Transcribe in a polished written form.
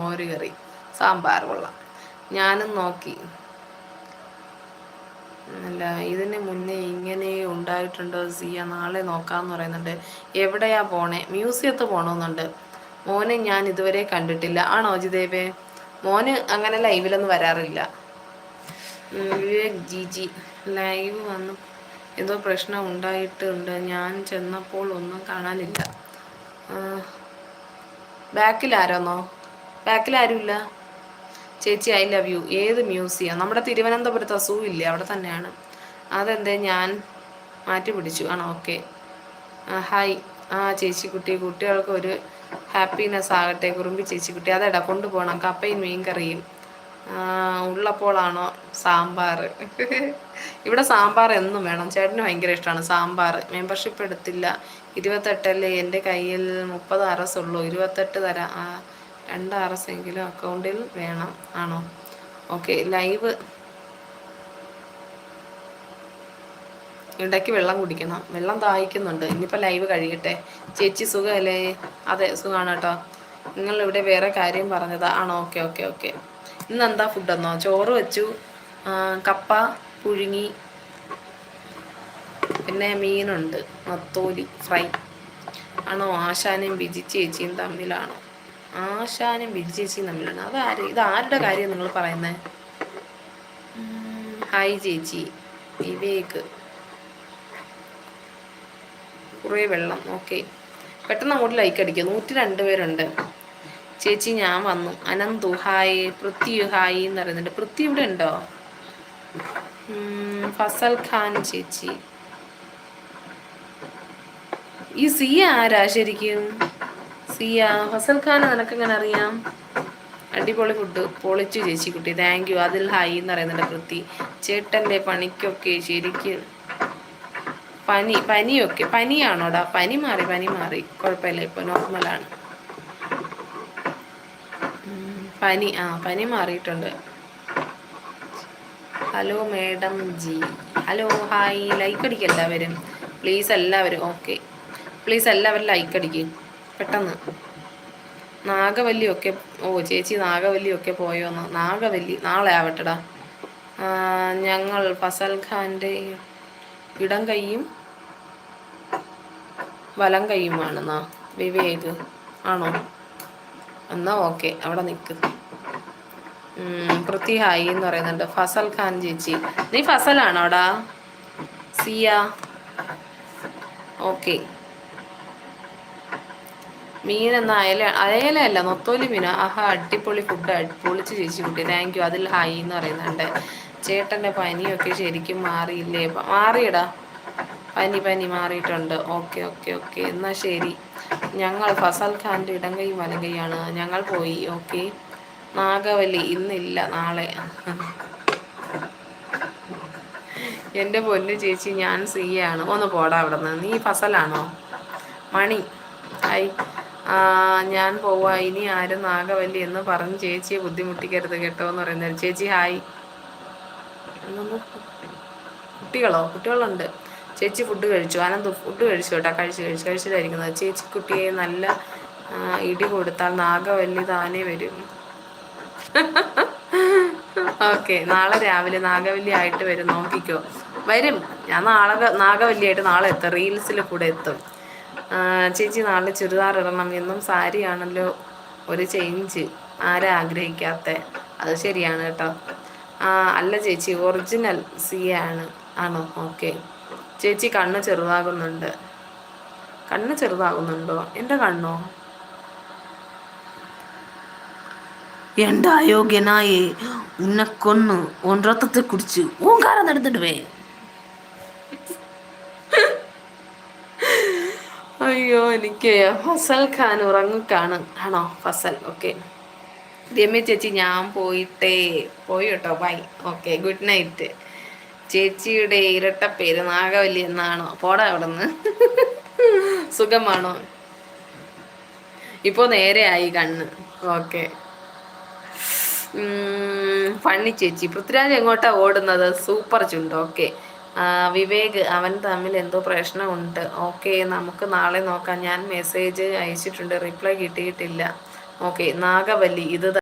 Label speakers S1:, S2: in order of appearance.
S1: മോര് കറി സാമ്പാർ കൊള്ളാം. ഞാനും നോക്കി. അല്ല, ഇതിന് മുന്നേ ഇങ്ങനെ ഉണ്ടായിട്ടുണ്ടോ സിയ? നാളെ നോക്കാമെന്ന് പറയുന്നുണ്ട്. എവിടെയാ പോണേ? മ്യൂസിയത്ത് പോകണമെന്നുണ്ട്. മോനെ ഞാൻ ഇതുവരെ കണ്ടിട്ടില്ല. ആണോ ജിദേവേ? മോന് അങ്ങനെ ലൈവിലൊന്നും വരാറില്ല. വിവേക് ജിജി ലൈവ് വന്നു എന്തോ പ്രശ്നം ഉണ്ടായിട്ടുണ്ട്. ഞാൻ ചെന്നപ്പോൾ ഒന്നും കാണാനില്ല. ബാക്കിൽ ആരോന്നോ? ബാക്കിൽ ആരുമില്ല. ചേച്ചി ഐ ലവ് യു. ഏത് മ്യൂസിയം? നമ്മുടെ തിരുവനന്തപുരത്ത് സൂ ഇല്ലേ, അവിടെ തന്നെയാണ്. അതെന്തേ ഞാൻ മാറ്റി പിടിച്ചു? ആണോ? ഓക്കെ. ഹായ്. ചേച്ചിക്കുട്ടി, കുട്ടികൾക്ക് ഒരു ഹാപ്പിനെസ് ആകട്ടെ. കുറുമ്പി ചേച്ചിക്കുട്ടി. അതെടാ കൊണ്ടുപോകണം. കപ്പയും മീൻ കറിയും ഉള്ളപ്പോഴാണോ സാമ്പാർ? ഇവിടെ സാമ്പാർ എന്നും വേണം. ചേട്ടന് ഭയങ്കര ഇഷ്ടമാണ് സാമ്പാർ. മെമ്പർഷിപ്പ് എടുത്തില്ല. 28 എൻ്റെ കയ്യിൽ 30 അറസുള്ളൂ. 28 തരാം. 2 അറസെങ്കിലും അക്കൗണ്ടിൽ വേണം. ആണോ? ഓക്കെ. ലൈവ് ഇടയ്ക്ക് വെള്ളം കുടിക്കണം. വെള്ളം ദാഹിക്കുന്നുണ്ട്. ഇനിയിപ്പോൾ ലൈവ് കഴിയട്ടെ. ചേച്ചി സുഖമല്ലേ? അതെ സുഖമാണ് കേട്ടോ. നിങ്ങളിവിടെ വേറെ കാര്യം പറഞ്ഞതാ? ആണോ? Okay okay okay. ഇന്ന് എന്താ ഫുഡെന്നോ? ചോറ് വെച്ചു, കപ്പ പുഴുങ്ങി, പിന്നെ മീനുണ്ട്, നത്തോലി ഫ്രൈ. ആണോ? ആശാനും ബിജി ചേച്ചിയും തമ്മിലാണോ? ആശാനും ബിജി ചേച്ചിയും തമ്മിലാണ്. ഇത് ആരുടെ കാര്യം നിങ്ങൾ പറയുന്നത്? ഹായ് ചേച്ചി. വിവേക്. കുറേ വെള്ളം. ഓക്കെ. പെട്ടെന്ന് അങ്ങോട്ട് ലൈക്ക് അടിക്കുക. 102 പേരുണ്ട്. ചേച്ചി ഞാൻ വന്നു. അനന്തു ഹായ്. പൃഥ്വി ഹായ് എന്ന് പറയുന്നുണ്ട്. പൃഥ്വി ഇവിടെ ഉണ്ടോ? ഫസൽ ഖാൻ ചേച്ചി. ഈ സിയ ആരാ ശരിക്കും? സിയ ഫസൽ ഖാൻ നിനക്കെങ്ങനെ അറിയാം? അടിപൊളി ഫുഡ് പൊളിച്ചു ചേച്ചിക്കുട്ടി. Thank you. അതിൽ ഹായ് എന്ന് പറയുന്നുണ്ട് പൃഥ്വി. ചേട്ടൻ്റെ പണിക്കൊക്കെ ശരിക്കും പനിയൊക്കെ പനിയാണോടാ? പനി മാറി കുഴപ്പമില്ല, ഇപ്പോൾ നോർമലാണ്. പനി മാറിയിട്ടുണ്ട്. Hello madam G. Hello hi. Like അടിക്കുക എല്ലാവരും പ്ലീസ്. എല്ലാവരും ഓക്കെ പ്ലീസ്. എല്ലാവരും ലൈക്ക് അടിക്കും പെട്ടെന്ന്. നാഗവല്ലിയൊക്കെ ചേച്ചി നാഗവല്ലിയൊക്കെ പോയോന്ന്? നാഗവല്ലി നാളെ ആവട്ടെടാ. ഞങ്ങൾ ഫസൽ ഖാൻ്റെ ഇടം കൈയും വലം കൈയുമാണെന്നാ വിവേക്? ആണോ? എന്നാ ഓക്കെ, അവിടെ നിൽക്ക്. പൃഥ്വി ഹായ് എന്ന് പറയുന്നുണ്ട്. ഫസൽ ഖാൻ ചേച്ചി, നീ ഫസലാണോടാ? സിയ ഓക്കെ. മീൻ എന്നാ? അയലല്ല, നൊത്തോലി മീന. ആഹാ അടിപൊളി ഫുഡ്. പൊളിച്ച് ചേച്ചി കുട്ടി. Thank you. അതിൽ ഹായ് എന്ന് പറയുന്നുണ്ട്. ചേട്ടൻ്റെ പനിയൊക്കെ ശരിക്കും മാറിയില്ലേ? മാറിയടാ, പനി മാറിയിട്ടുണ്ട്. Okay okay okay. എന്നാൽ ശരി. ഞങ്ങൾ ഫസൽ ഖാൻ്റെ ഇടം കൈ വലം കൈയാണ്. ഞങ്ങൾ പോയി. ഓക്കെ. നാഗവല്ലി ഇന്നില്ല, നാളെ. എൻ്റെ പൊന്നു ചേച്ചി ഞാൻ സിയാണ്. ഒന്ന് പോടാ അവിടെ നിന്ന്. നീ ഫസലാണോ? മണി ഹായ്. ഞാൻ പോവാ. ഇനി ആരും നാഗവല്ലി എന്ന് പറഞ്ഞ് ചേച്ചിയെ ബുദ്ധിമുട്ടിക്കരുത് കേട്ടോ എന്ന് പറയുന്നത്. ചേച്ചി ഹായ്. കുട്ടികളുണ്ട്. ചേച്ചി ഫുഡ് കഴിച്ചു. അനന്ത് ഫുഡ് കഴിച്ചു കേട്ടോ. കഴിച്ചിട്ടായിരിക്കുന്നത്. ചേച്ചി കുട്ടിയെ നല്ല ഇടി കൊടുത്താൽ നാഗവല്ലി താനേ വരും. ഓക്കെ. നാളെ രാവിലെ നാഗവല്ലി ആയിട്ട് വരും, നോക്കിക്കോ. വരും. ഞാൻ നാഗവല്ലിയായിട്ട് നാളെ എത്തും. റീൽസിൽ കൂടെ എത്തും. ചേച്ചി നാളെ ചുരിദാർ ഇടണം. എന്നും സാരിയാണല്ലോ ഒരു ചേഞ്ച്. ആരാ ആഗ്രഹിക്കാത്ത? അത് ശരിയാണ് കേട്ടോ. അല്ല ചേച്ചി, ഒറിജിനൽ സിയ ആണ്. ആണോ? ഓക്കെ. ചേച്ചി കണ്ണ് ചെറുതാകുന്നുണ്ട്. കണ്ണ് ചെറുതാകുന്നുണ്ടോ? എൻ്റെ കണ്ണോ? എൻ്റെ അയോഗ്യനായി ഉന്നെ കൊന്ന് ഉൻ രക്തത്തെ കുടിച്ച് ഊങ്കാരം നടത്തിടുവേ. അയ്യോ, എനിക്ക് ഫസൽ ഖാൻ ഉറങ്ങിക്കാണ്. ആണോ? ഫസൽ ഓക്കെ. രമ്യ ചേച്ചി ഞാൻ പോയി കേട്ടോ. ബൈ. Okay, good night. ചേച്ചിയുടെ ഇരട്ട പേര് നാഗവല്ലി എന്നാണോ? പോടാ അവിടെ നിന്ന്. സുഖമാണോ? ഇപ്പോൾ നേരെയായി കണ്ണ്. ഓക്കെ. ഫണ്ണി ചേച്ചി. പൃഥ്വിരാജ് എങ്ങോട്ടാ ഓടുന്നത്? സൂപ്പർ ചുണ്ട്. ഓക്കെ. വിവേക് അവൻ തമ്മിൽ എന്തോ പ്രശ്നമുണ്ട്. ഓക്കെ, നമുക്ക് നാളെ നോക്കാം. ഞാൻ മെസ്സേജ് അയച്ചിട്ടുണ്ട്, റിപ്ലൈ കിട്ടിയിട്ടില്ല. ഓക്കെ, നാഗവല്ലി ഇത്